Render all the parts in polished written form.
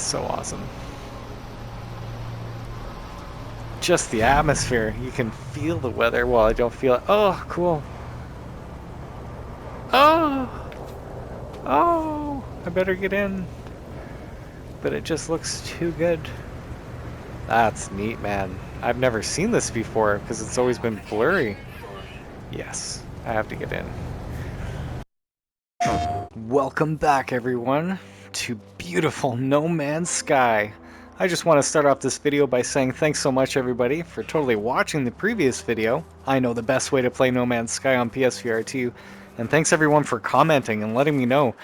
so awesome. Just the atmosphere. You can feel the weather. Well, I don't feel it. Oh, cool. Oh! Oh! I better get in. But it just looks too good. That's neat, man. I've never seen this before because it's always been blurry. Yes, I have to get in. Welcome back, everyone, to beautiful No Man's Sky. I just want to start off this video by saying thanks so much, everybody, for totally watching the previous video. I know the best way to play No Man's Sky on PS VR2, and thanks everyone for commenting and letting me know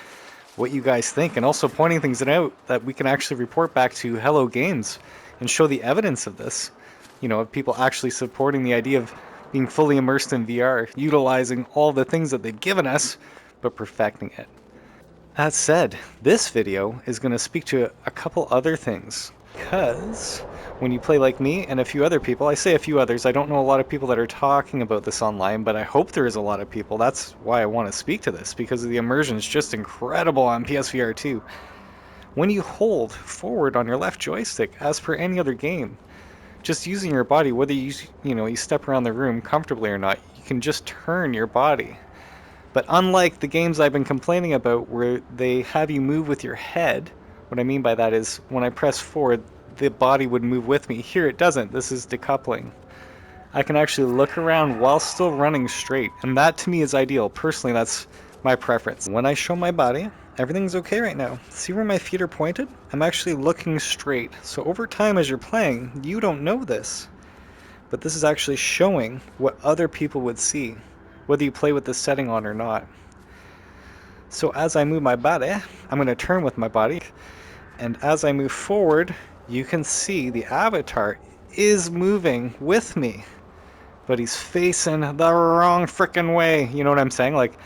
what you guys think, and also pointing things out that we can actually report back to Hello Games and show the evidence of this. You know, of people actually supporting the idea of being fully immersed in VR, utilizing all the things that they've given us, but perfecting it. That said, this video is going to speak to a couple other things, because when you play like me and a few other people, I say a few others, I don't know a lot of people that are talking about this online, but I hope there is a lot of people. That's why I want to speak to this, because the immersion is just incredible on PSVR2. When you hold forward on your left joystick, as per any other game, just using your body, whether you step around the room comfortably or not, you can just turn your body. But unlike the games I've been complaining about where they have you move with your head, what I mean by that is when I press forward, the body would move with me. Here it doesn't. This is decoupling. I can actually look around while still running straight, and that to me is ideal. Personally, that's my preference. When I show my body, everything's okay right now. See where my feet are pointed? I'm actually looking straight. So over time as you're playing, you don't know this. But this is actually showing what other people would see, whether you play with this setting on or not. So as I move my body, I'm going to turn with my body, and as I move forward, you can see the avatar is moving with me, but he's facing the wrong frickin' way. You know what I'm saying? Like,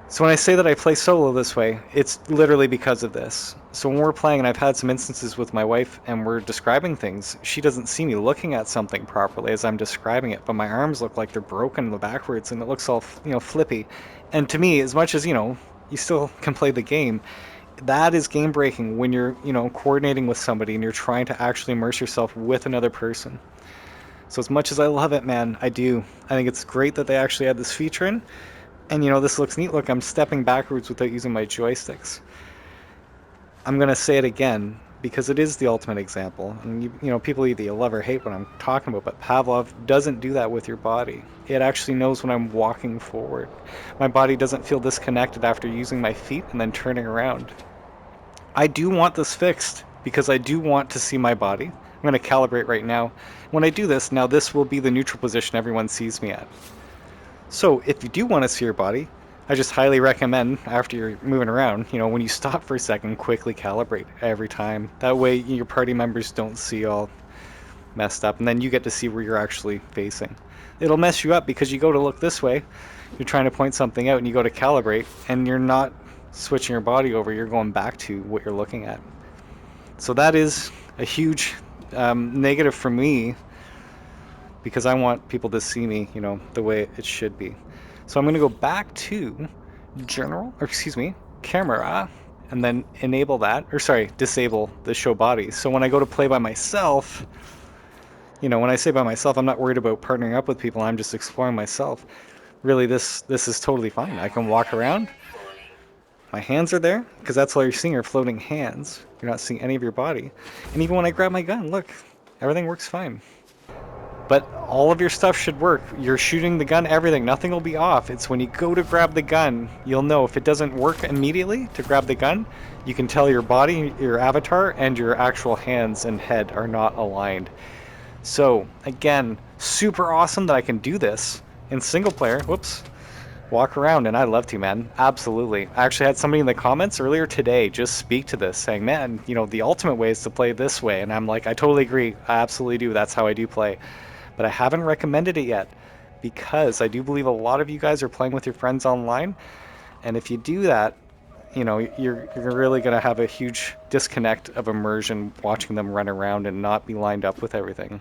so when I say that I play solo this way, it's literally because of this. So when we're playing, and I've had some instances with my wife, and we're describing things, she doesn't see me looking at something properly as I'm describing it, but my arms look like they're broken backwards, and it looks all, flippy. And to me, as much as, you still can play the game, that is game breaking when you're, coordinating with somebody and you're trying to actually immerse yourself with another person. So as much as I love it, man, I do. I think it's great that they actually add this feature in. And this looks neat. Look, I'm stepping backwards without using my joysticks. I'm going to say it again because it is the ultimate example. And people either love or hate what I'm talking about, but Pavlov doesn't do that with your body. It actually knows when I'm walking forward. My body doesn't feel disconnected after using my feet and then turning around. I do want this fixed because I do want to see my body. I'm going to calibrate right now. When I do this, now this will be the neutral position everyone sees me at. So if you do want to see your body, I just highly recommend after you're moving around, when you stop for a second, quickly calibrate every time. That way your party members don't see all messed up, and then you get to see where you're actually facing. It'll mess you up because you go to look this way, you're trying to point something out, and you go to calibrate, and you're not switching your body over, you're going back to what you're looking at. So that is a huge negative for me, because I want people to see me, the way it should be. So I'm going to go back to camera, and then enable that, disable the show body. So when I go to play by myself, when I say by myself, I'm not worried about partnering up with people, I'm just exploring myself. Really, this is totally fine. I can walk around. My hands are there, because that's all you're seeing are floating hands. You're not seeing any of your body. And even when I grab my gun, look, everything works fine. But all of your stuff should work. You're shooting the gun, everything. Nothing will be off. It's when you go to grab the gun, you'll know. If it doesn't work immediately to grab the gun, you can tell your body, your avatar, and your actual hands and head are not aligned. So, again, super awesome that I can do this in single player. Whoops. Walk around, and I love to, man. Absolutely. I actually had somebody in the comments earlier today just speak to this, saying, man, the ultimate way is to play this way. And I'm like, I totally agree. I absolutely do. That's how I do play. But I haven't recommended it yet because I do believe a lot of you guys are playing with your friends online. And if you do that, you're really going to have a huge disconnect of immersion watching them run around and not be lined up with everything.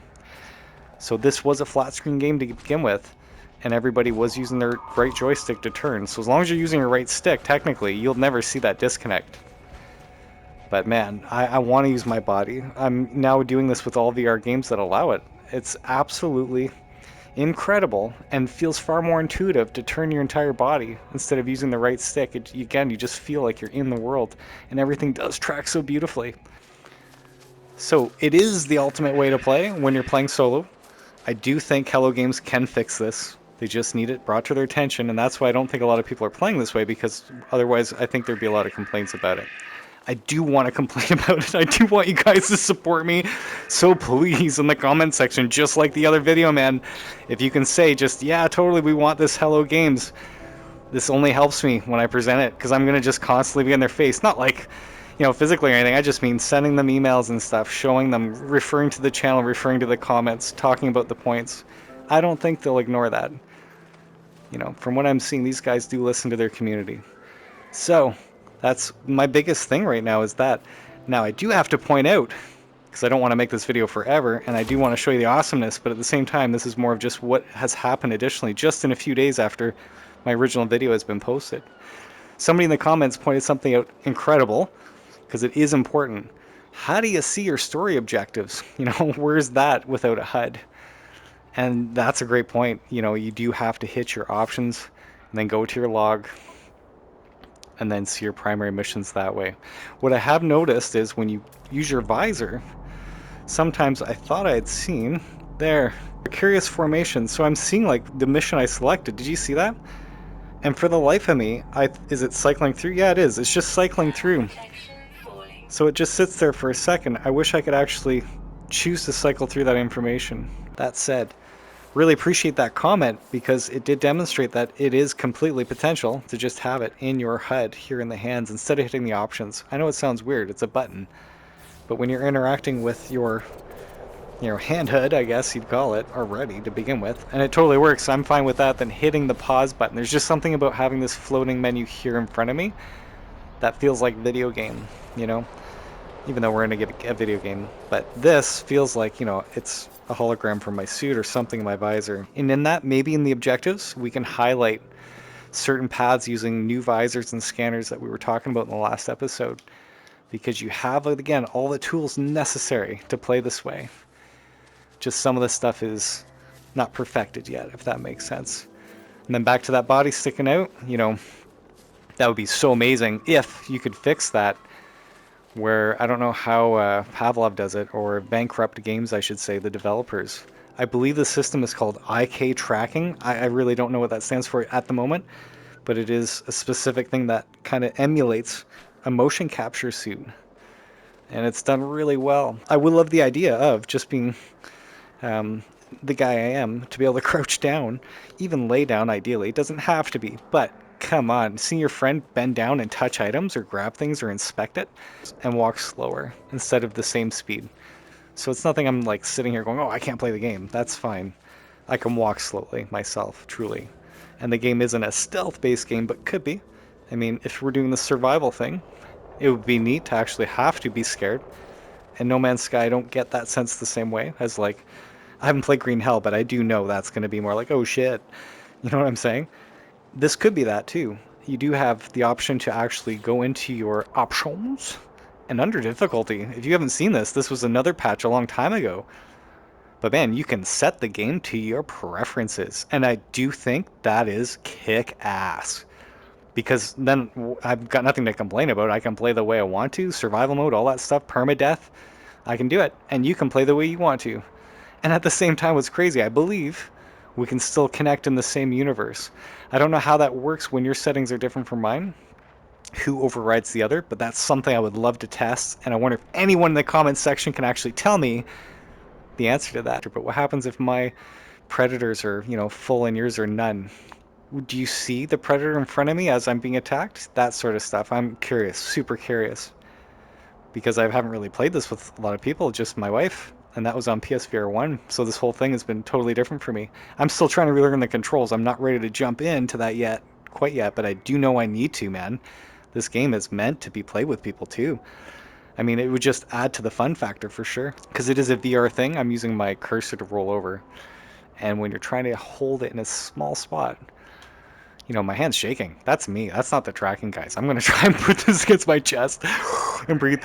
So this was a flat screen game to begin with, and everybody was using their right joystick to turn. So as long as you're using your right stick, technically, you'll never see that disconnect. But man, I want to use my body. I'm now doing this with all VR games that allow it. It's absolutely incredible and feels far more intuitive to turn your entire body instead of using the right stick. Again, you just feel like you're in the world, and everything does track so beautifully. So it is the ultimate way to play when you're playing solo. I do think Hello Games can fix this. They just need it brought to their attention, and that's why I don't think a lot of people are playing this way, because otherwise I think there'd be a lot of complaints about it. I do want to complain about it. I do want you guys to support me. So please, in the comment section, just like the other video, man, if you can say just, yeah, totally, we want this Hello Games. This only helps me when I present it, because I'm going to just constantly be in their face. Not like, physically or anything. I just mean sending them emails and stuff, showing them, referring to the channel, referring to the comments, talking about the points. I don't think they'll ignore that. From what I'm seeing, these guys do listen to their community. So, that's my biggest thing right now is that. Now, I do have to point out, because I don't want to make this video forever, and I do want to show you the awesomeness, but at the same time, this is more of just what has happened additionally, just in a few days after my original video has been posted. Somebody in the comments pointed something out incredible, because it is important. How do you see your story objectives? Where's that without a HUD? And that's a great point. You do have to hit your options, and then go to your log, and then see your primary missions that way. What I have noticed is when you use your visor, sometimes I thought I had seen there curious formation. So I'm seeing like the mission I selected. Did you see that? And for the life of me, is it cycling through? Yeah, it is. It's just cycling through. So it just sits there for a second. I wish I could actually choose to cycle through that information. That said, really appreciate that comment, because it did demonstrate that it is completely potential to just have it in your HUD here in the hands instead of hitting the options. I know it sounds weird, it's a button, but when you're interacting with your hand HUD, I guess you'd call it, already to begin with, and it totally works. I'm fine with that than hitting the pause button. There's just something about having this floating menu here in front of me that feels like video game, even though we're in a video game. But this feels like, it's a hologram from my suit or something in my visor. And in that, maybe in the objectives, we can highlight certain paths using new visors and scanners that we were talking about in the last episode. Because you have, again, all the tools necessary to play this way. Just some of the stuff is not perfected yet, if that makes sense. And then back to that body sticking out, that would be so amazing if you could fix that, where I don't know how Pavlov does it, or Bankrupt Games, I should say, the developers. I believe the system is called IK tracking. I really don't know what that stands for at the moment, but it is a specific thing that kind of emulates a motion capture suit. And it's done really well. I would love the idea of just being the guy I am, to be able to crouch down, even lay down ideally. It doesn't have to be, but come on, seeing your friend bend down and touch items or grab things or inspect it, and walk slower instead of the same speed. So it's nothing I'm like sitting here going, oh, I can't play the game. That's fine. I can walk slowly myself, truly. And the game isn't a stealth-based game, but could be. I mean, if we're doing the survival thing, it would be neat to actually have to be scared. And No Man's Sky, I don't get that sense the same way as, like, I haven't played Green Hell, but I do know that's going to be more like, oh shit. You know what I'm saying? This could be that too. You do have the option to actually go into your options and under difficulty. If you haven't seen this, this was another patch a long time ago. But man, you can set the game to your preferences. And I do think that is kick-ass. Because then I've got nothing to complain about. I can play the way I want to, survival mode, all that stuff, permadeath. I can do it. And you can play the way you want to. And at the same time, what's crazy, I believe we can still connect in the same universe. I don't know how that works when your settings are different from mine, who overrides the other, but that's something I would love to test. And I wonder if anyone in the comments section can actually tell me the answer to that. But what happens if my predators are, full and yours are none? Do you see the predator in front of me as I'm being attacked? That sort of stuff. I'm curious, super curious. Because I haven't really played this with a lot of people, just my wife. And that was on PS VR1, so this whole thing has been totally different for me. I'm still trying to relearn the controls. I'm not ready to jump into that quite yet, but I do know I need to, man. This game is meant to be played with people too. I mean, it would just add to the fun factor for sure. Because it is a VR thing, I'm using my cursor to roll over. And when you're trying to hold it in a small spot, my hand's shaking. That's me. That's not the tracking, guys. I'm going to try and put this against my chest. and breathe.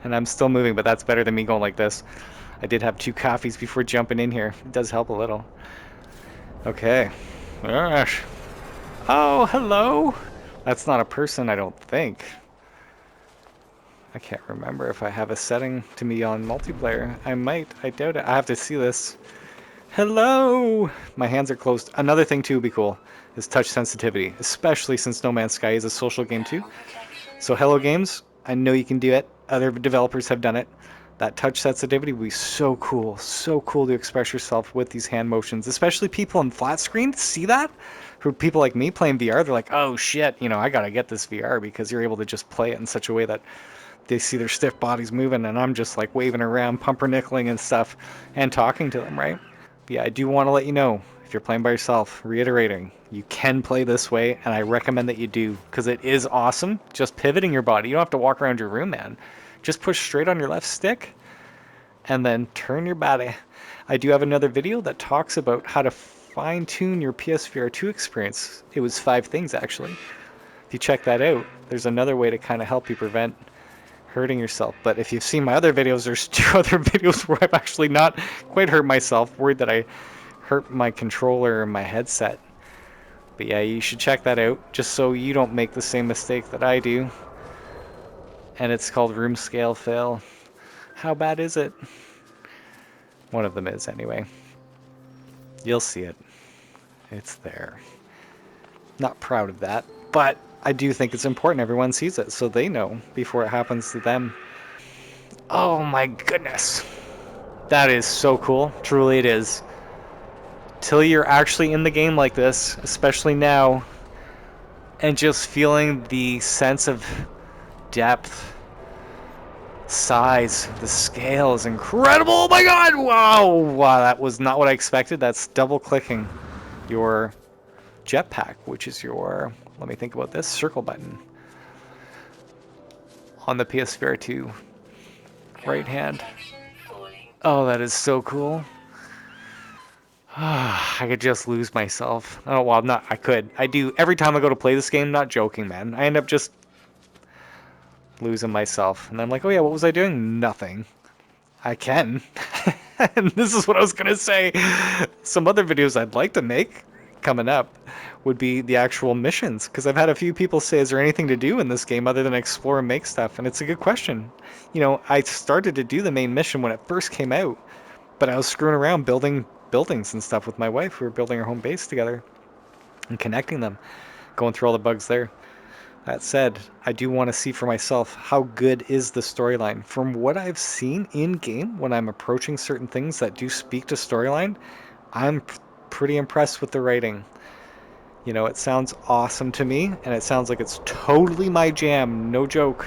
And I'm still moving, but that's better than me going like this. I did have 2 coffees before jumping in here. It does help a little. Okay. Gosh. Oh, hello. That's not a person, I don't think. I can't remember if I have a setting to me on multiplayer. I might. I doubt it. I have to see this. Hello! My hands are closed. Another thing too would be cool is touch sensitivity, especially since No Man's Sky is a social game too. So Hello Games, I know you can do it. Other developers have done it. That touch sensitivity would be so cool. So cool to express yourself with these hand motions, especially people in flat screen. See that? For people like me playing VR, they're like, oh shit, you know, I gotta get this VR because you're able to just play it in such a way that they see their stiff bodies moving and I'm just like waving around, pumpernickeling and stuff and talking to them, right? But yeah, I do want to let you know, if you're playing by yourself, reiterating, you can play this way and I recommend that you do because it is awesome. Just pivoting your body. You don't have to walk around your room, man. Just push straight on your left stick and then turn your body. I do have another video that talks about how to fine-tune your PSVR2 experience. It was 5 things actually. If you check that out, there's another way to kind of help you prevent hurting yourself. But if you've seen my other videos, there's 2 other videos where I've actually not quite hurt myself, worried that I hurt my controller or my headset. But yeah, you should check that out just so you don't make the same mistake that I do. And it's called room scale fail. How bad is it? One of them is anyway. You'll see it. It's there. Not proud of that, but I do think it's important everyone sees it so they know before it happens to them. Oh my goodness. That is so cool. Truly it is. Till you're actually in the game like this, especially now, and just feeling the sense of depth, size, the scale is incredible. Oh my god! Wow! Wow, that was not what I expected. That's double clicking your jetpack, which is your, let me think about this, circle button on the PSVR 2 right hand. Oh, that is so cool. I could just lose myself. Oh, well, not, I could. I do every time I go to play this game, not joking, man. I end up just losing myself. And I'm like, oh yeah, what was I doing? Nothing. I can. And this is what I was going to say. Some other videos I'd like to make coming up would be the actual missions. Because I've had a few people say, is there anything to do in this game other than explore and make stuff? And it's a good question. You know, I started to do the main mission when it first came out. But I was screwing around building buildings and stuff with my wife. We were building our home base together and connecting them, going through all the bugs there. That said, I do want to see for myself how good is the storyline. From what I've seen in-game, when I'm approaching certain things that do speak to storyline, I'm pretty impressed with the writing. You know, it sounds awesome to me, and it sounds like it's totally my jam, no joke.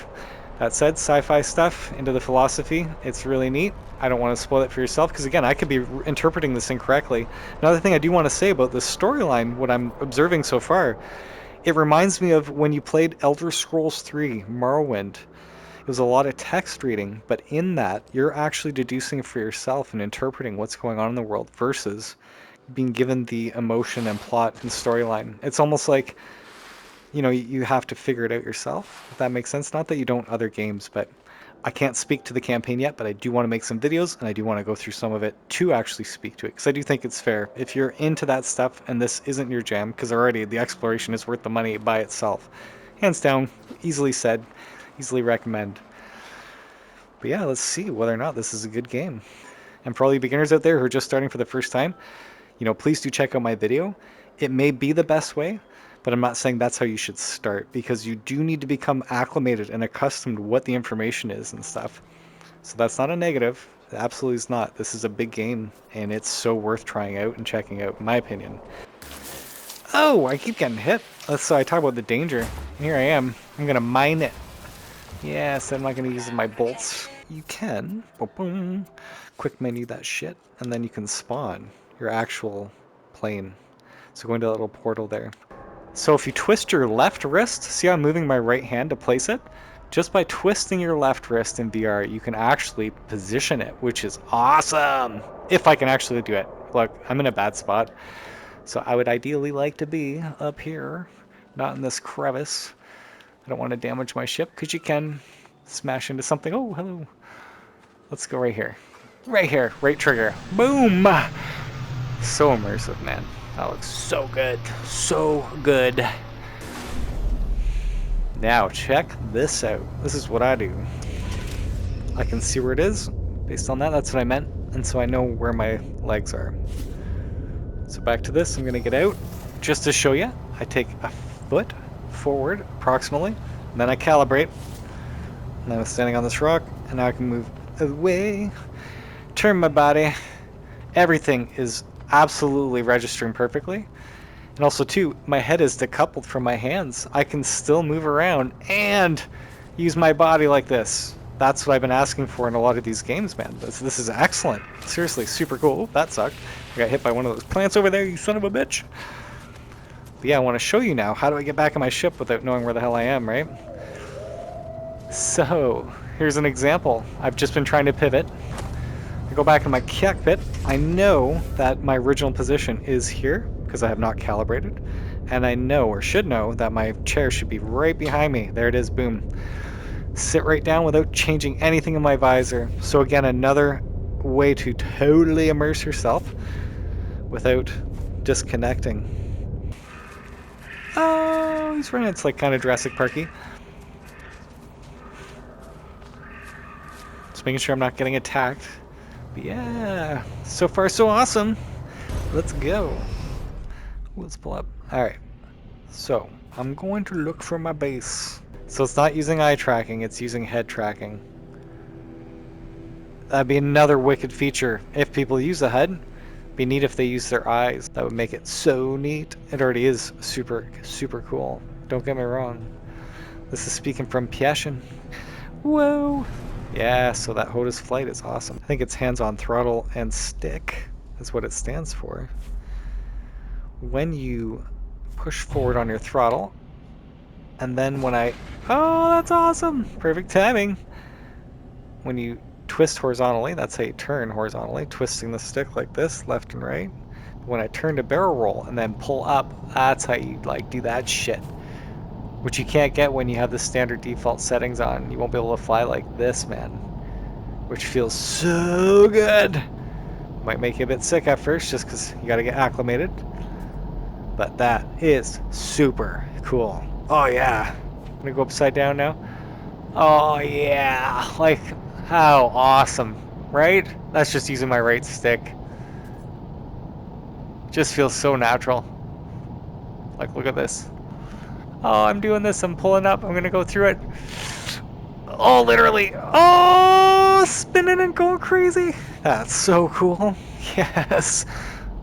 That said, sci-fi stuff into the philosophy, it's really neat. I don't want to spoil it for yourself, because again, I could be interpreting this incorrectly. Another thing I do want to say about the storyline, what I'm observing so far, it reminds me of when you played Elder Scrolls 3, Morrowind. It was a lot of text reading, but in that, you're actually deducing for yourself and interpreting what's going on in the world versus being given the emotion and plot and storyline. It's almost like, you know, you have to figure it out yourself, if that makes sense. Not that you don't other games, but I can't speak to the campaign yet, but I do want to make some videos, and I do want to go through some of it to actually speak to it, because I do think it's fair. If you're into that stuff and this isn't your jam, because already the exploration is worth the money by itself. Hands down, easily said, easily recommend. But yeah, let's see whether or not this is a good game. And for all you beginners out there who are just starting for the first time, you know, please do check out my video. It may be the best way, but I'm not saying that's how you should start, because you do need to become acclimated and accustomed to what the information is and stuff. So that's not a negative. It absolutely is not. This is a big game, and it's so worth trying out and checking out, in my opinion. Oh, I keep getting hit. So I talk about the danger. Here I am. I'm going to mine it. Yes, I'm not going to use my bolts. You can. Boom, boom. Quick menu that shit, and then you can spawn your actual plane. So go into that little portal there. So if you twist your left wrist, see how I'm moving my right hand to place it? Just by twisting your left wrist in VR, you can actually position it, which is awesome! If I can actually do it. Look, I'm in a bad spot. So I would ideally like to be up here, Not in this crevice. I don't want to damage my ship, because you can smash into something. Oh, hello. Let's go right here. Right here. Right trigger. Boom! So immersive, man. That looks so good. So good. Now, check this out. This is what I do. I can see where it is. Based on that, that's what I meant. And so I know where my legs are. So back to this, I'm going to get out. Just to show you, I take a foot forward, approximately. And then I calibrate. And I was standing on this rock, and now I can move away. Turn my body. Everything is absolutely registering perfectly. And also, too, my head is decoupled from my hands. I can still move around and use my body like this. That's what I've been asking for in a lot of these games, man. This is excellent. Seriously, super cool. Oh, that sucked. I got hit by one of those plants over there, you son of a bitch. But yeah, I want to show you now. How do I get back in my ship without knowing where the hell I am, right? So, here's an example. I've just been trying to pivot. I go back in my cockpit. I know that my original position is here, because I have not calibrated. And I know, or should know, that my chair should be right behind me. There it is, boom. Sit right down without changing anything in my visor. So again, another way to totally immerse yourself without disconnecting. Oh, he's running. It's like kind of Jurassic Parky. Just making sure I'm not getting attacked. But yeah, so far so awesome. Let's go. Let's pull up. Alright, so I'm going to look for my base. So it's not using eye tracking, it's using head tracking. That'd be another wicked feature. If people use the HUD, it'd be neat if they use their eyes. That would make it so neat. It already is super, super cool. Don't get me wrong. This is speaking from passion. Whoa! Yeah, so that HOTAS flight is awesome. I think it's hands-on throttle and stick is what it stands for. When you push forward on your throttle, and then when oh, that's awesome! Perfect timing! When you twist horizontally, that's how you turn horizontally, twisting the stick like this, left and right. When I turn to barrel roll and then pull up, that's how you like do that shit. Which you can't get when you have the standard default settings on. You won't be able to fly like this, man. Which feels so good! Might make you a bit sick at first, just because you gotta get acclimated. But that is super cool. Oh yeah. I'm gonna go upside down now. Oh yeah. Like, how awesome, right? That's just using my right stick. Just feels so natural. Like, look at this. Oh, I'm doing this. I'm pulling up. I'm gonna go through it. Oh, literally. Oh, spinning and going crazy. That's so cool. Yes.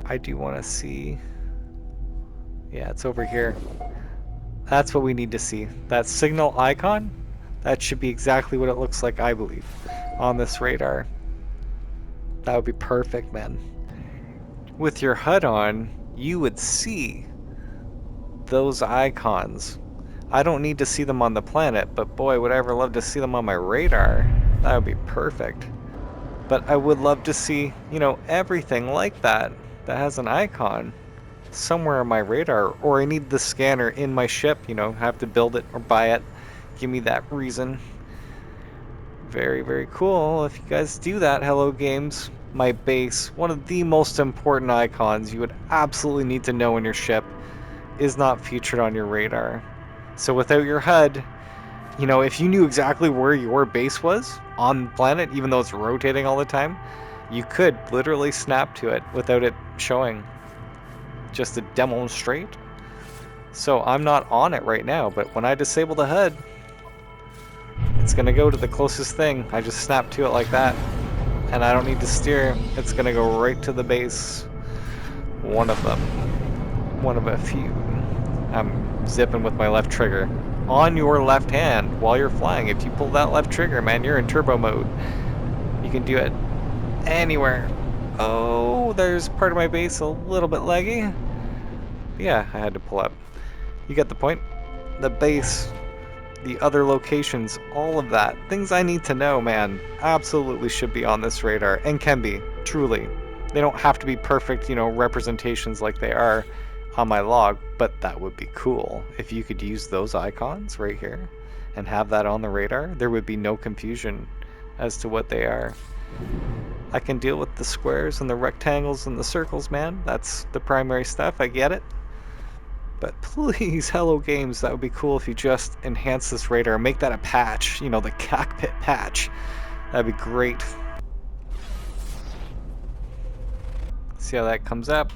I do want to see. Yeah, it's over here. That's what we need to see. That signal icon, that should be exactly what it looks like, I believe, on this radar. That would be perfect, man. With your HUD on, you would see those icons. I don't need to see them on the planet, but boy, would I ever love to see them on my radar. That would be perfect. But I would love to see, you know, everything like that that has an icon somewhere on my radar, or I need the scanner in my ship, you know, have to build it or buy it. Give me that reason. Very, very cool. If you guys do that, Hello Games, my base, one of the most important icons you would absolutely need to know in your ship is not featured on your radar. So without your HUD, you know, if you knew exactly where your base was on the planet, even though it's rotating all the time, you could literally snap to it without it showing. Just to demonstrate. So I'm not on it right now, but when I disable the HUD, it's gonna go to the closest thing. I just snap to it like that, and I don't need to steer. It's gonna go right to the base. One of them. One of a few. I'm zipping with my left trigger. On your left hand while you're flying. If you pull that left trigger, man, you're in turbo mode. You can do it anywhere. Oh, there's part of my base a little bit laggy. Yeah, I had to pull up. You get the point. The base, the other locations, all of that. Things I need to know, man, absolutely should be on this radar, and can be, truly. They don't have to be perfect, you know, representations like they are on my log, but that would be cool. If you could use those icons right here and have that on the radar, there would be no confusion as to what they are. I can deal with the squares and the rectangles and the circles, man. That's the primary stuff, I get it. But please, Hello Games, that would be cool if you just enhance this radar. Make that a patch, you know, the cockpit patch. That'd be great. See how that comes up?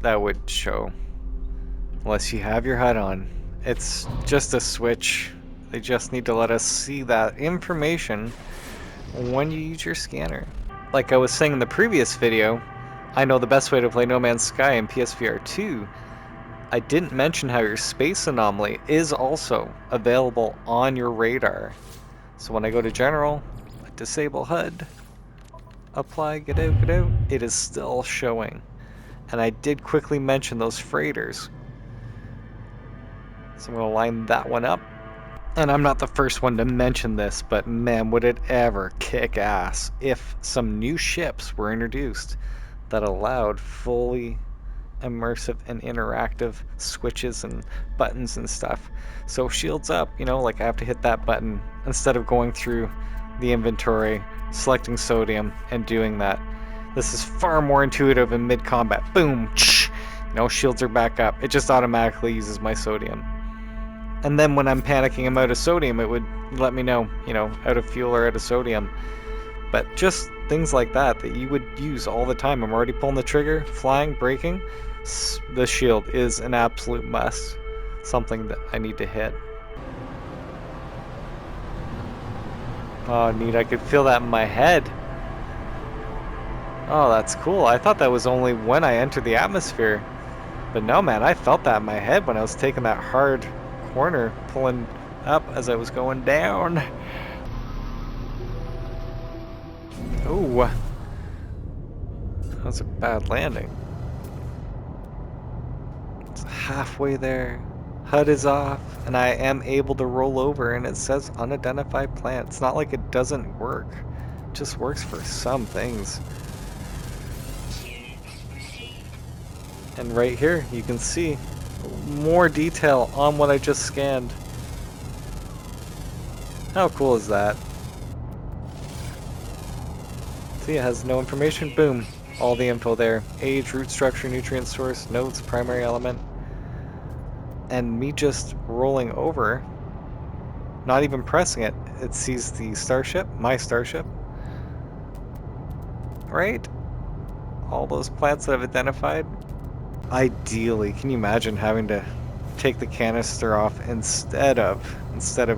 That would show. Unless you have your HUD on. It's just a switch. They just need to let us see that information when you use your scanner. Like I was saying in the previous video, I know the best way to play No Man's Sky in PSVR2. I didn't mention how your space anomaly is also available on your radar. So when I go to General, disable HUD, apply, get out, it is still showing. And I did quickly mention those freighters. So I'm going to line that one up. And I'm not the first one to mention this, but man, would it ever kick ass if some new ships were introduced that allowed fully immersive and interactive switches and buttons and stuff. So shields up, you know, like I have to hit that button instead of going through the inventory, selecting sodium, and doing that. This is far more intuitive in mid-combat. Boom! You know, shields are back up. It just automatically uses my sodium. And then when I'm panicking I'm out of sodium, it would let me know, you know, out of fuel or out of sodium. But just things like that that you would use all the time. I'm already pulling the trigger, flying, braking. The shield is an absolute must. Something that I need to hit. Oh, neat. I could feel that in my head. Oh, that's cool. I thought that was only when I entered the atmosphere. But no, man, I felt that in my head when I was taking that hard corner, pulling up as I was going down. Ooh. That was a bad landing. It's halfway there. HUD is off, and I am able to roll over, and it says unidentified plant. It's not like it doesn't work. It just works for some things. And right here, you can see more detail on what I just scanned. How cool is that? See, it has no information. Boom. All the info there. Age, root structure, nutrient source, notes, primary element. And me just rolling over, not even pressing it, it sees the starship, my starship. Right? All those plants that I've identified. Ideally, can you imagine having to take the canister off instead of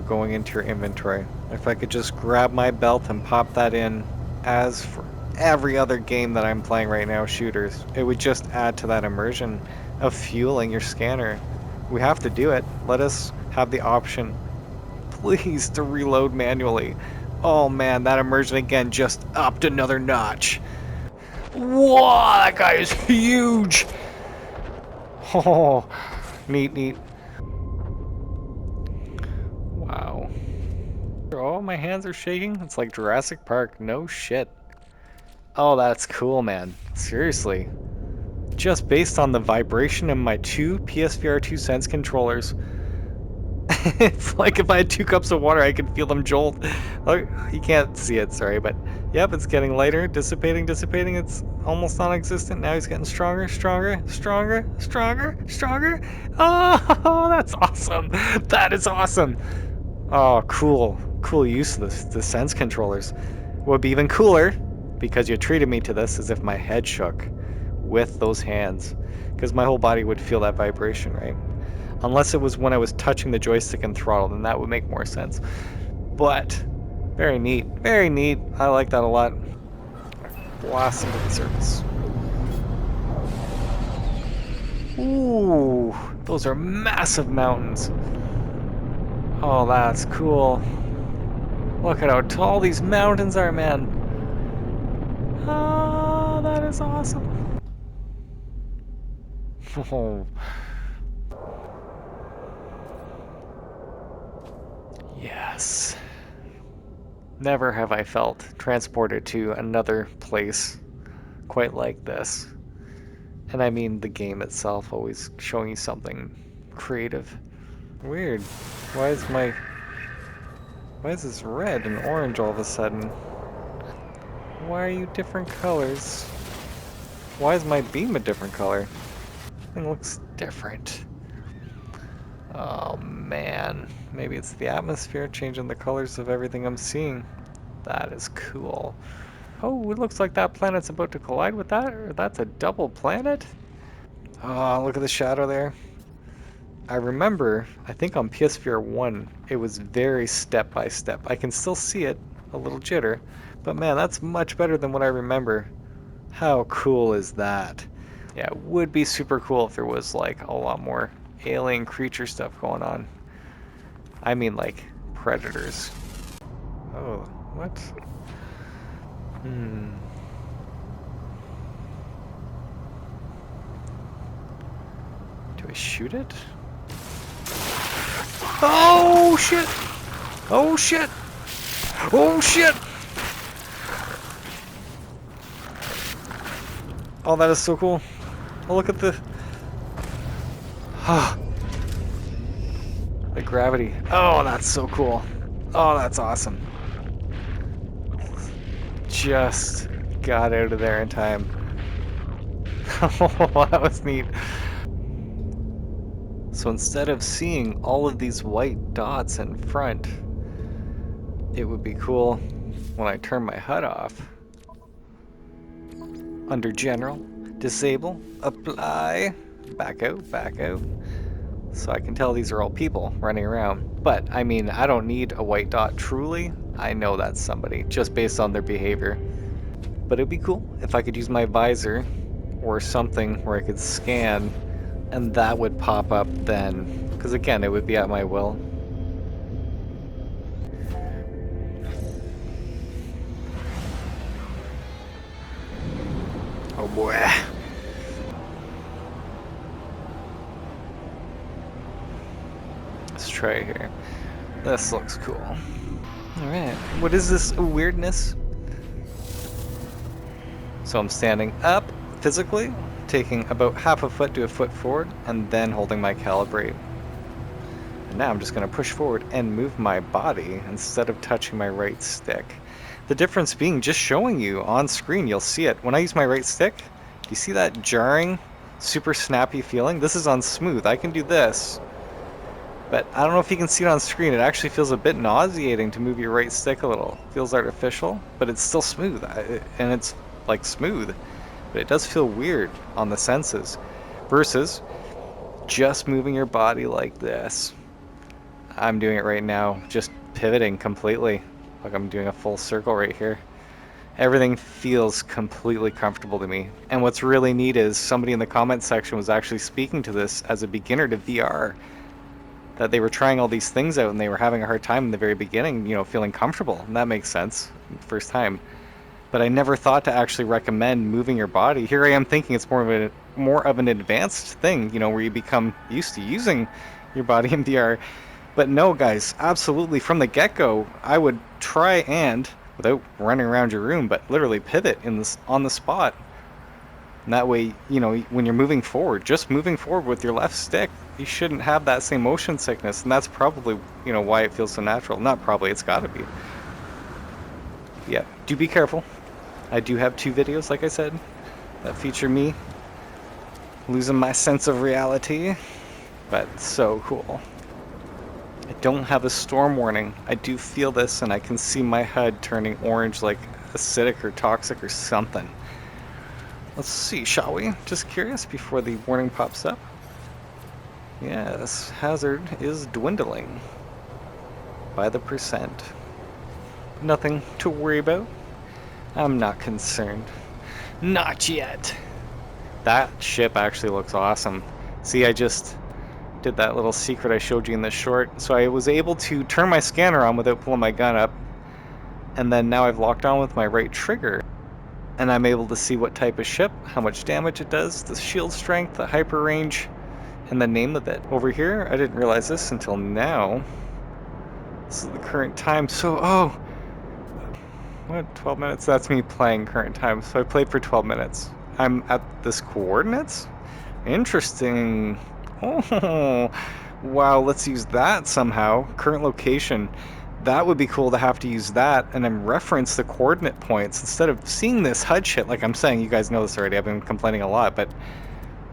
going into your inventory? If I could just grab my belt and pop that in, as for every other game that I'm playing right now, shooters, it would just add to that immersion of fueling your scanner. We have to do it. Let us have the option, please, to reload manually. Oh man, that immersion again just upped another notch. Whoa, that guy is huge! Oh, neat. Wow. Oh, my hands are shaking. It's like Jurassic Park. No shit. Oh, that's cool, man. Seriously. Just based on the vibration in my two PSVR2 Sense controllers, it's like if I had 2 cups of water, I could feel them jolt. Like, you can't see it, sorry, but yep, it's getting lighter, dissipating. It's almost non-existent. Now he's getting stronger. Oh, that's awesome. That is awesome. Oh, cool. Cool use of the Sense controllers. What would be even cooler, because you treated me to this, is if my head shook with those hands, because my whole body would feel that vibration, right? Unless it was when I was touching the joystick and throttle, then that would make more sense. But very neat. I like that a lot. Blast into the surface. Ooh, those are massive mountains. Oh, that's cool. Look at how tall these mountains are, man. Oh, that is awesome. Oh. Yes. Never have I felt transported to another place quite like this. And I mean the game itself always showing you something creative. Weird. Why is this red and orange all of a sudden? Why are you different colors? Why is my beam a different color? It looks different. Oh man, maybe it's the atmosphere changing the colors of everything I'm seeing. That is cool. Oh, it looks like that planet's about to collide with that, or that's a double planet? Oh, look at the shadow there. I remember, I think on PS VR1, it was very step by step. I can still see it, a little jitter, but man, that's much better than what I remember. How cool is that? Yeah, it would be super cool if there was like a lot more alien creature stuff going on. I mean like predators. Oh, what? Do I shoot it? Oh shit! Oh shit! Oh shit! Oh, that is so cool. Oh, look at the... the gravity. Oh, that's so cool. Oh, that's awesome. Just got out of there in time. Oh, that was neat. So instead of seeing all of these white dots in front, it would be cool when I turn my HUD off. Under General, Disable, Apply, back out. So I can tell these are all people running around. But, I mean, I don't need a white dot truly. I know that's somebody, just based on their behavior. But it'd be cool if I could use my visor or something where I could scan and that would pop up then. Because again, it would be at my will. Oh boy. Let's try it here. This looks cool. Alright, what is this weirdness? So I'm standing up physically, taking about half a foot to a foot forward, and then holding my calibrate. And now I'm just going to push forward and move my body instead of touching my right stick. The difference being just showing you on screen, you'll see it. When I use my right stick, do you see that jarring, super snappy feeling? This is on smooth. I can do this. But I don't know if you can see it on screen. It actually feels a bit nauseating to move your right stick a little. It feels artificial, but it's still smooth. And it's like smooth. But it does feel weird on the senses. Versus just moving your body like this. I'm doing it right now, just pivoting completely. Like I'm doing a full circle right here. Everything feels completely comfortable to me. And what's really neat is somebody in the comment section was actually speaking to this as a beginner to VR. That they were trying all these things out and they were having a hard time in the very beginning, you know, feeling comfortable. And that makes sense, first time. But I never thought to actually recommend moving your body. Here I am thinking it's more of an advanced thing, you know, where you become used to using your body in VR. But no, guys, absolutely from the get-go, I would try and, without running around your room, but literally pivot on the spot. And that way, you know, when you're moving forward, just moving forward with your left stick, you shouldn't have that same motion sickness. And that's probably, you know, why it feels so natural. Not probably, it's gotta be. Yeah, do be careful. I do have 2 videos, like I said, that feature me losing my sense of reality. But so cool. I don't have a storm warning. I do feel this and I can see my HUD turning orange like acidic or toxic or something. Let's see, shall we? Just curious before the warning pops up. Yes, hazard is dwindling by the percent. Nothing to worry about. I'm not concerned. Not yet. That ship actually looks awesome. See, I just did that little secret I showed you in the short. So I was able to turn my scanner on without pulling my gun up. And then now I've locked on with my right trigger. And I'm able to see what type of ship, how much damage it does, the shield strength, the hyper range, and the name of it. Over here, I didn't realize this until now. This is the current time, so, what, 12 minutes? That's me playing current time, so I played for 12 minutes. I'm at this coordinates? Interesting. Oh, wow, let's use that somehow. Current location. That would be cool to have to use that and then reference the coordinate points instead of seeing this HUD shit. Like I'm saying, you guys know this already. I've been complaining a lot, but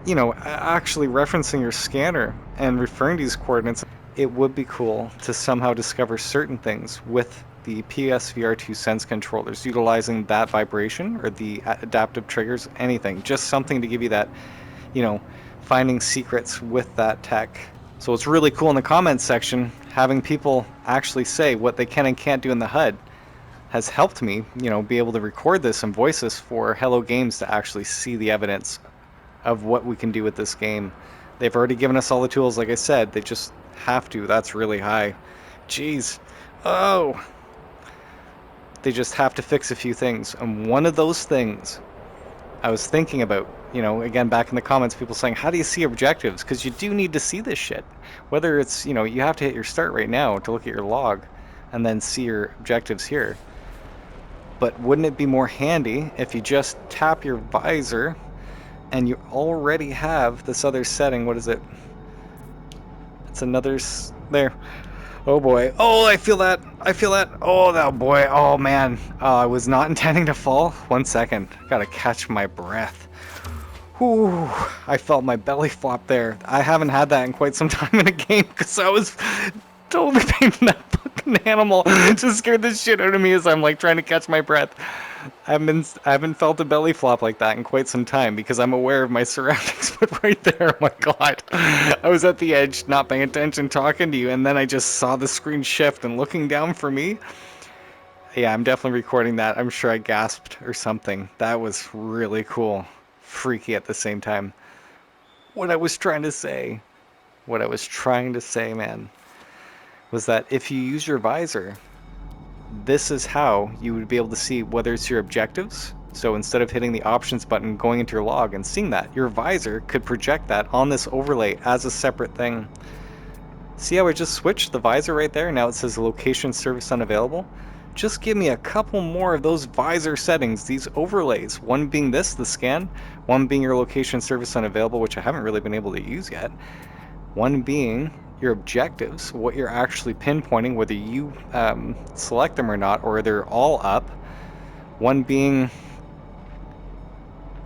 you know, actually referencing your scanner and referring to these coordinates, it would be cool to somehow discover certain things with the PSVR2 Sense controllers, utilizing that vibration or the adaptive triggers, anything, just something to give you that, you know, finding secrets with that tech. So it's really cool in the comments section, having people actually say what they can and can't do in the HUD has helped me, you know, be able to record this and voice this for Hello Games to actually see the evidence of what we can do with this game. They've already given us all the tools, like I said. They just have to. That's really high. Jeez. Oh. They just have to fix a few things. And one of those things I was thinking about, you know, again, back in the comments, people saying, how do you see objectives? Because you do need to see this shit. Whether it's, you know, you have to hit your start right now to look at your log and then see your objectives here. But wouldn't it be more handy if you just tap your visor and you already have this other setting? What is it? It's another there. Oh boy. Oh, I feel that. I feel that. Oh, that boy. Oh man. I was not intending to fall. 1 second. Gotta catch my breath. Whew. I felt my belly flop there. I haven't had that in quite some time in a game because I was totally painting that fucking animal. It just scared the shit out of me as I'm like trying to catch my breath. I haven't felt a belly flop like that in quite some time because I'm aware of my surroundings. But right there, oh my god, I was at the edge, not paying attention, talking to you, and then I just saw the screen shift and looking down for me. Yeah, I'm definitely recording that. I'm sure I gasped or something. That was really cool, freaky at the same time. What I was trying to say, man, was that if you use your visor, this is how you would be able to see whether it's your objectives. So instead of hitting the options button, going into your log and seeing that, your visor could project that on this overlay as a separate thing. See how I just switched the visor right there? Now it says location service unavailable. Just give me a couple more of those visor settings, these overlays. One being this, the scan. One being your location service unavailable, which I haven't really been able to use yet. One being your objectives, what you're actually pinpointing, whether you select them or not, or they're all up. One being,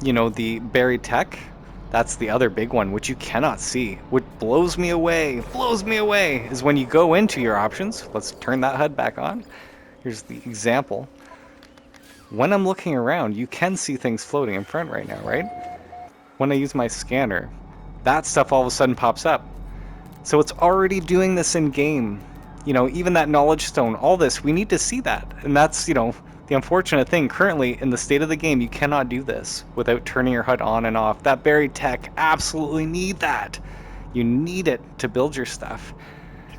you know, the buried tech. That's the other big one, which you cannot see. What blows me away, is when you go into your options. Let's turn that HUD back on. Here's the example. When I'm looking around, you can see things floating in front right now, right? When I use my scanner, that stuff all of a sudden pops up. So it's already doing this in game. You know, even that knowledge stone, all this, we need to see that. And that's, you know, the unfortunate thing. Currently, in the state of the game, you cannot do this without turning your HUD on and off. That buried tech, absolutely need that. You need it to build your stuff.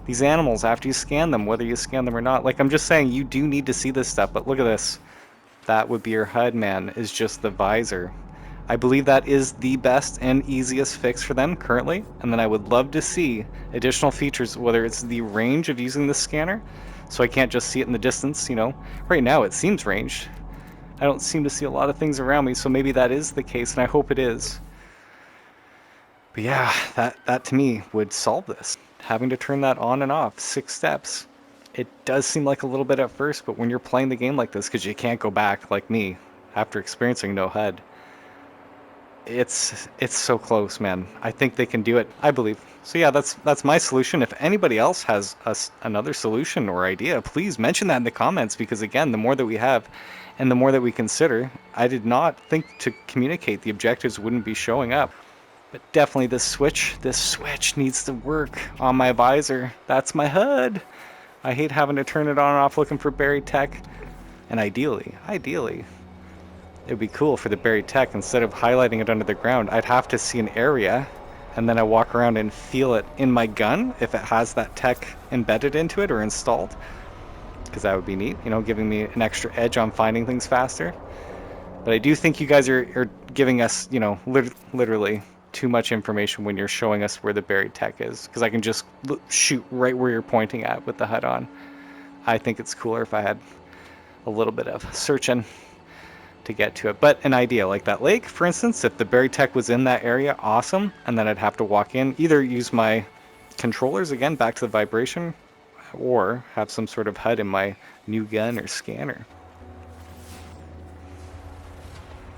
These animals, after you scan them, whether you scan them or not, like I'm just saying, you do need to see this stuff. But look at this. That would be your HUD, man, is just the visor. I believe that is the best and easiest fix for them currently, and then I would love to see additional features, whether it's the range of using the scanner, so I can't just see it in the distance, you know. Right now it seems ranged. I don't seem to see a lot of things around me, so maybe that is the case, and I hope it is. But yeah, that to me would solve this. Having to turn that on and off, 6 steps. It does seem like a little bit at first, but when you're playing the game like this, because you can't go back like me after experiencing no HUD, it's so close, man. I think they can do it. I believe. So yeah, that's my solution. If anybody else has another solution or idea, please mention that in the comments, because again, the more that we have and the more that we consider, I did not think to communicate the objectives wouldn't be showing up. But definitely this switch needs to work on my visor. That's my HUD. I hate having to turn it on and off looking for buried tech. And ideally, it would be cool for the buried tech, instead of highlighting it under the ground, I'd have to see an area, and then I walk around and feel it in my gun if it has that tech embedded into it or installed, because that would be neat, you know, giving me an extra edge on finding things faster. But I do think you guys are giving us, you know, literally too much information when you're showing us where the buried tech is, because I can just shoot right where you're pointing at with the HUD on. I think it's cooler if I had a little bit of searching to get to it. But an idea like that lake, for instance, if the berry tech was in that area, awesome. And then I'd have to walk in, either use my controllers again, back to the vibration, or have some sort of HUD in my new gun or scanner.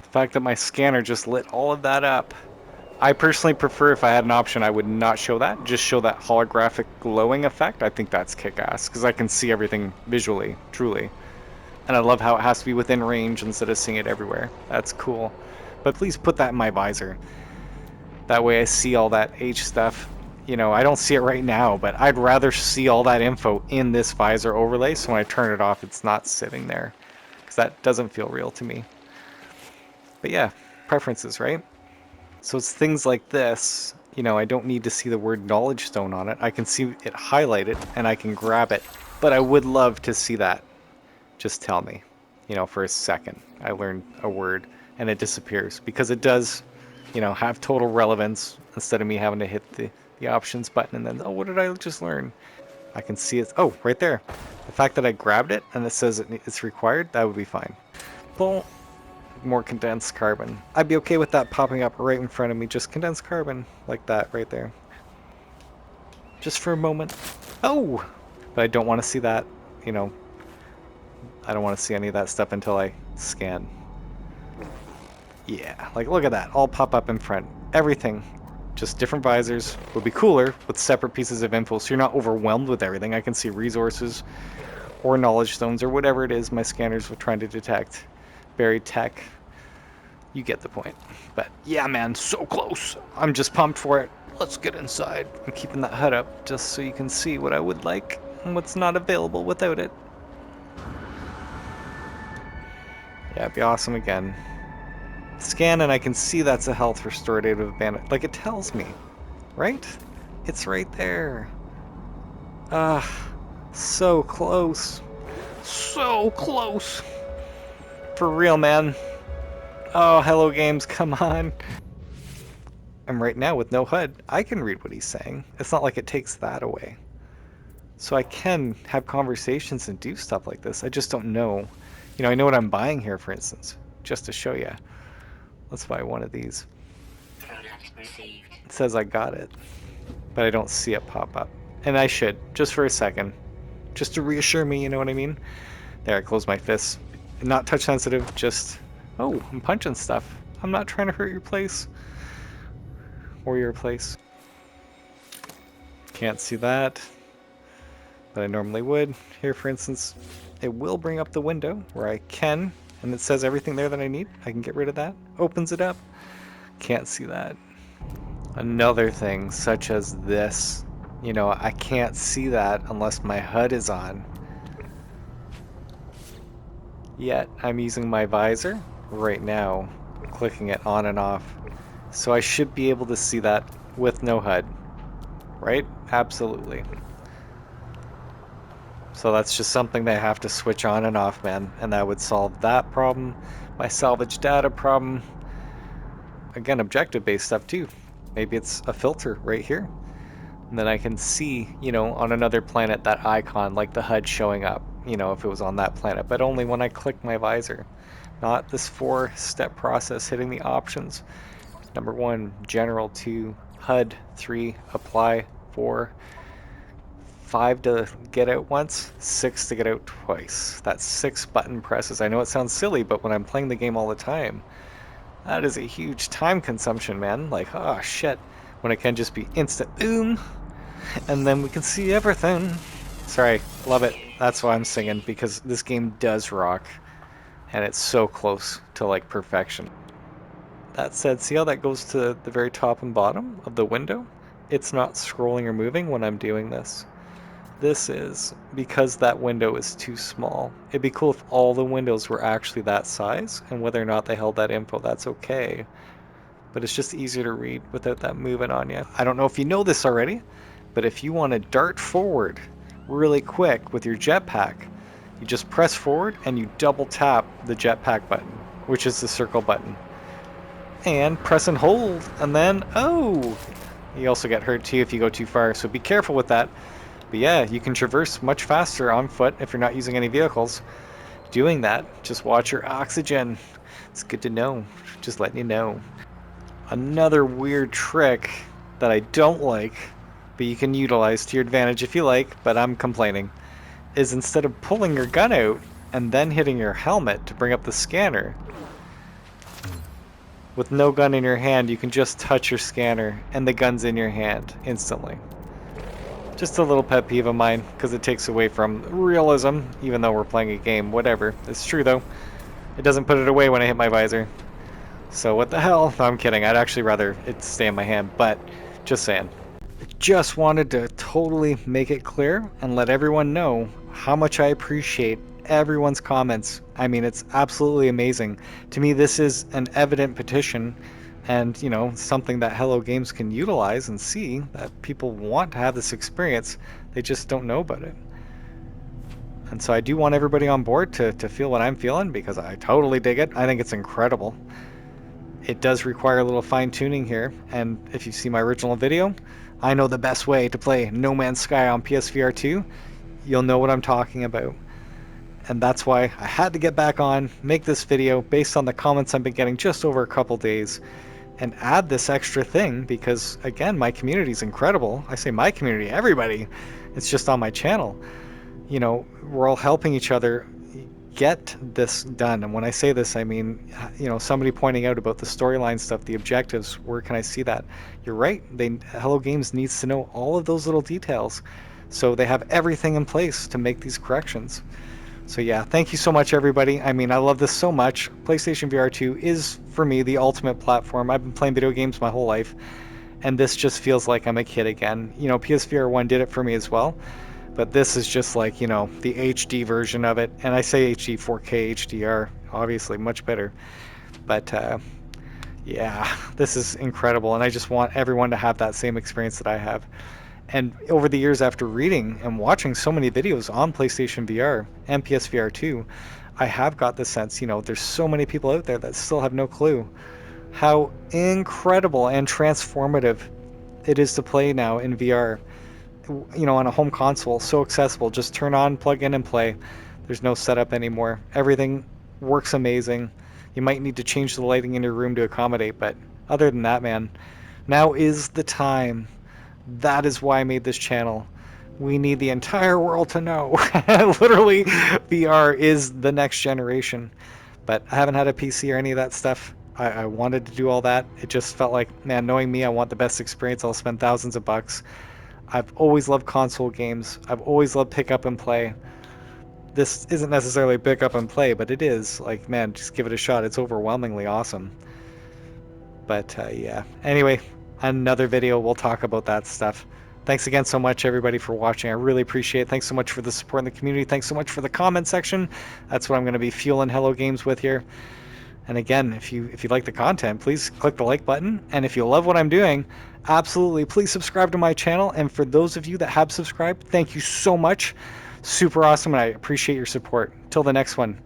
The fact that my scanner just lit all of that up. I personally prefer, if I had an option, I would not show that. Just show that holographic glowing effect. I think that's kick-ass, because I can see everything visually, truly. And I love how it has to be within range instead of seeing it everywhere. That's cool. But please put that in my visor. That way I see all that H stuff. You know, I don't see it right now, but I'd rather see all that info in this visor overlay, so when I turn it off, it's not sitting there. Because that doesn't feel real to me. But yeah, preferences, right? So it's things like this. You know, I don't need to see the word knowledge stone on it. I can see it highlighted, and I can grab it. But I would love to see that. Just tell me, you know, for a second, I learned a word and it disappears, because it does, you know, have total relevance instead of me having to hit the options button and then, oh, what did I just learn? I can see it. Oh, right there. The fact that I grabbed it and it says it's required, that would be fine. Pull more condensed carbon. I'd be okay with that popping up right in front of me. Just condensed carbon like that right there. Just for a moment. Oh, but I don't want to see that, you know. I don't want to see any of that stuff until I scan. Yeah, like look at that, all pop up in front. Everything, just different visors. Would be cooler with separate pieces of info, so you're not overwhelmed with everything. I can see resources or knowledge stones or whatever it is my scanners were trying to detect. Buried tech. You get the point. But yeah, man, so close. I'm just pumped for it. Let's get inside. I'm keeping that HUD up just so you can see what I would like and what's not available without it. Yeah, it'd be awesome again. Scan and I can see that's a health restorative bandit. Like it tells me, right? It's right there. Ah, so close. So close. For real, man. Oh, hello games, come on. And right now with no HUD, I can read what he's saying. It's not like it takes that away. So I can have conversations and do stuff like this. I just don't know. You know, I know what I'm buying here, for instance, just to show you. Let's buy one of these. It says I got it, but I don't see it pop up. And I should, just for a second. Just to reassure me, you know what I mean? There, I close my fists. Not touch sensitive, just... Oh, I'm punching stuff. I'm not trying to hurt your place. Or your place. Can't see that. But I normally would. Here, for instance, it will bring up the window where I can, and it says everything there that I need. I can get rid of that. Opens it up. Can't see that. Another thing, such as this. You know, I can't see that unless my HUD is on. Yet, I'm using my visor right now, clicking it on and off. So I should be able to see that with no HUD. Right? Absolutely. So that's just something they have to switch on and off, man. And that would solve that problem. My salvage data problem. Again, objective-based stuff too. Maybe it's a filter right here. And then I can see, you know, on another planet that icon, like the HUD showing up, you know, if it was on that planet. But only when I click my visor. Not this 4-step process hitting the options. Number 1, general. 2, HUD. 3, apply. 4, 5 to get out once, 6 to get out twice. That's 6 button presses. I know it sounds silly, but when I'm playing the game all the time, that is a huge time consumption, man. Like, oh shit. When it can just be instant boom, and then we can see everything. Sorry, love it. That's why I'm singing, because this game does rock, and it's so close to like perfection. That said, see how that goes to the very top and bottom of the window? It's not scrolling or moving when I'm doing this. This is because that window is too small. It'd be cool if all the windows were actually that size, and whether or not they held that info, that's okay. But it's just easier to read without that moving on you. I don't know if you know this already, but if you want to dart forward really quick with your jetpack, you just press forward and you double tap the jetpack button, which is the circle button. And press and hold, and then, oh! You also get hurt too if you go too far, so be careful with that. But yeah, you can traverse much faster on foot if you're not using any vehicles. doing that. Just watch your oxygen. It's good to know. Just letting you know. Another weird trick that I don't like, but you can utilize to your advantage if you like, but I'm complaining, is instead of pulling your gun out and then hitting your helmet to bring up the scanner, with no gun in your hand, you can just touch your scanner and the gun's in your hand instantly. Just a little pet peeve of mine, because it takes away from realism, even though we're playing a game, whatever. It's true though. It doesn't put it away when I hit my visor. So what the hell? No, I'm kidding. I'd actually rather it stay in my hand, but just saying. I just wanted to totally make it clear and let everyone know how much I appreciate everyone's comments. I mean, it's absolutely amazing. To me, this is an evident petition and, you know, something that Hello Games can utilize and see that people want to have this experience. They just don't know about it. And so I do want everybody on board to feel what I'm feeling, because I totally dig it. I think it's incredible. It does require a little fine-tuning here, and if you see my original video, I know the best way to play No Man's Sky on PSVR2. You'll know what I'm talking about. And that's why I had to get back on, make this video based on the comments I've been getting just over a couple days, and add this extra thing because, again, my community is incredible. I say my community, everybody. It's just on my channel. You know, we're all helping each other get this done. And when I say this, I mean, you know, somebody pointing out about the storyline stuff, the objectives, where can I see that? You're right. Hello Games needs to know all of those little details. So they have everything in place to make these corrections. So yeah, thank you so much, everybody. I mean, I love this so much. PlayStation VR2 is, for me, the ultimate platform. I've been playing video games my whole life, and this just feels like I'm a kid again. You know, PSVR1 did it for me as well, but this is just like, you know, the HD version of it. And I say HD, 4K, HDR, obviously, much better. But yeah, this is incredible, and I just want everyone to have that same experience that I have. And over the years, after reading and watching so many videos on PlayStation VR and PSVR 2, I have got the sense, you know, there's so many people out there that still have no clue how incredible and transformative it is to play now in VR. You know, on a home console, so accessible. Just turn on, plug in, and play. There's no setup anymore. Everything works amazing. You might need to change the lighting in your room to accommodate, but other than that, man, now is the time. That is why I made this channel. We need the entire world to know. Literally, VR is the next generation. But I haven't had a PC or any of that stuff. I wanted to do all that. It just felt like, man, knowing me, I want the best experience. I'll spend thousands of bucks. I've always loved console games. I've always loved pick up and play. This isn't necessarily pick up and play, but it is. Like, man, just give it a shot. It's overwhelmingly awesome. But yeah. Anyway, another video, we'll talk about that stuff. Thanks again so much, everybody, for watching. I really appreciate it. Thanks so much for the support in the community. Thanks so much for the comment section. That's what I'm going to be fueling Hello Games with here. And again, if you like the content, please click the like button. And if you love what I'm doing, absolutely, please subscribe to my channel. And for those of you that have subscribed, thank you so much. Super awesome, and I appreciate your support. Till the next one,